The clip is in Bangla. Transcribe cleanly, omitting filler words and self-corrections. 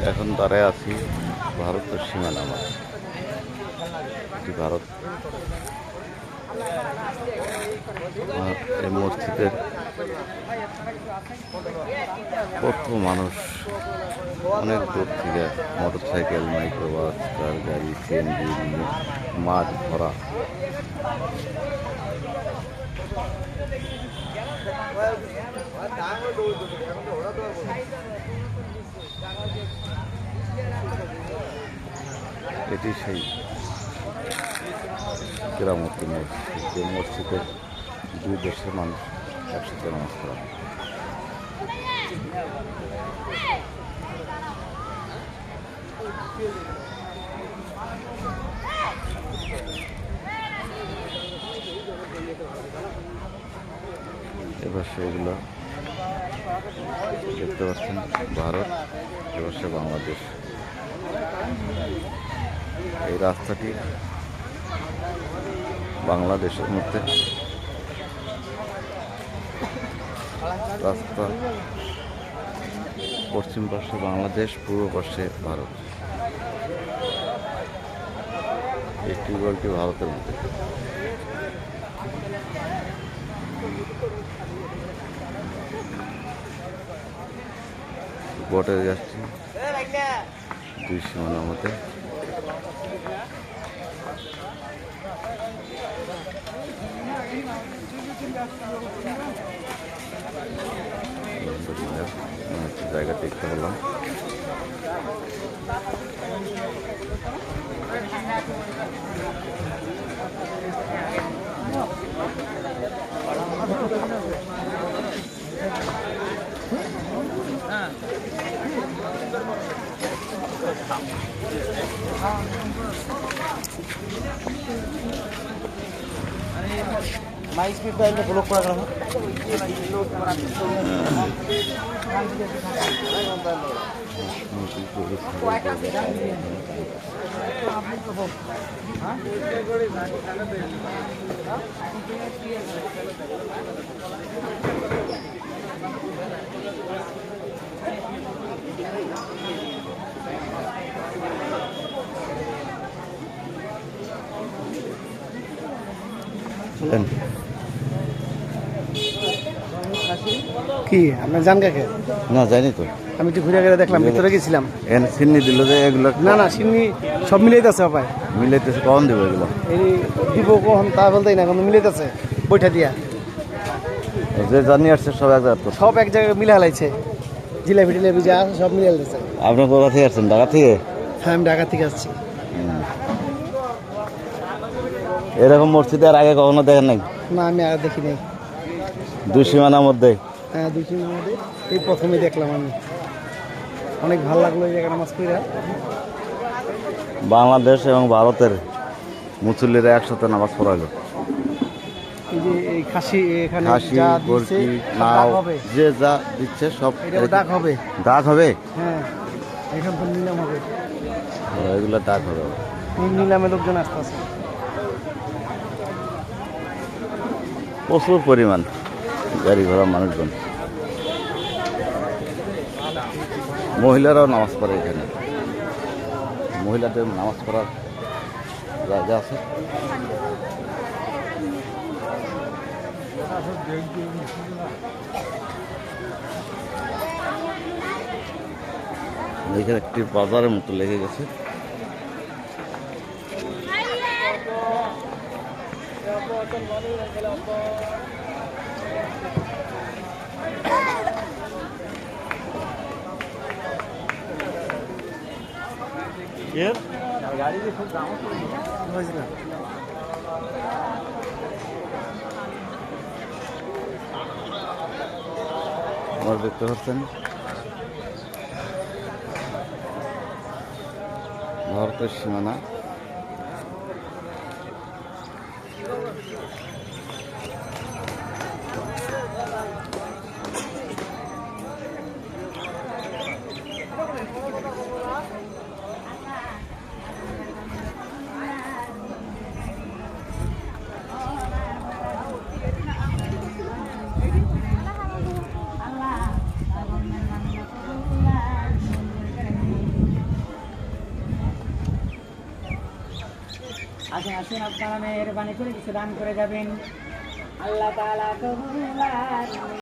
এখন দাঁড়ায় আছি ভারতের সীমানা মাছ। ভারত এই মসজিদের কত মানুষ অনেক দূর থেকে মোটরসাইকেল, মাইক্রোবাস, কার গাড়ি, সিএনজি মাঠ ভরা। এটি সেই কেরামতি মসজিদ, যে মসজিদে দুই দেশের মানুষ একসাথে নামাজ পড়া। এবার সেগুলো দেখতে পাচ্ছেন ভারত, এবার সে বাংলাদেশ। এই রাস্তাটি বাংলাদেশের মধ্যে রাস্তা, পশ্চিম পাশে বাংলাদেশ, পূর্ব পাশে ভারত। এই টিউবওয়েলটি ভারতের মধ্যে। বটে যাচ্ছি দুই সীমানার মধ্যে। জায়গা দেখতে পেলাম। माइक भी पहले ब्लॉक करा रहा हूं। কি আপনার জান কাকে? না জানি তো, আমি তো ঘুরে ঘুরে দেখলাম, ভিতরে গেছিলাম। এখানে সিন্নি দিল যে এগুলো। না না, সিন্নি সব মিলাইতেছে ভাই, মিলাইতেছে। কখন দেবো এগুলো? এই দিব কখন তা বলতেই না, কিন্তু মিলাইতেছে বইটা দিয়া। যে জানি আসছে সব এক জায়গায়, সব এক জায়গায় মিলে হালাইছে। জিলাপি টিলাপি যা আছে সব মিলে হালাইছে। আপনি কোথা থেকে আসছেন? ঢাকা থেকে? হ্যাঁ, আমি ঢাকা থেকে আসছি। এরকম মসজিদে আর আগে কখনো দেখেন নাই? না, আমি আর দেখি নাই। দুই সীমানার মধ্যে? হ্যাঁ, দুই তিন মধ্যে এই প্রথমে দেখলাম আমি। অনেক ভালো লাগলো এই জায়গায় নামাজ পড়া। বাংলাদেশ এবং ভারতের মুসল্লিরা একসাথে নামাজ পড়াইল। এই যে এই খাসি, এখানে খাসি, যা দিচ্ছে বরকি, সব নাও, দাগ হবে। যে যা দিচ্ছে সব এটাও দাগ হবে। দাগ হবে? হ্যাঁ, এখান তো নিলাম হবে। এগুলো দাগ হবে। নিলামে লোকজন আসতেছে প্রচুর পরিমাণ গাড়ি ঘোড়া, মানুষজন। মহিলারাও নামাজ পড়ে এখানে। মহিলাদের নামাজ পড়ার জায়গা আছে। এখানে একটি বাজারের মতো লেগে গেছে। গাড়ি খুব দাম হয়েছিল। আপনারা দেখতে পাচ্ছেন ভারতের সীমানা। আসেন আসুন আপনারা মেহরবানি করে কিছু দান করে যাবেন। আল্লাহ তাআলা কবুল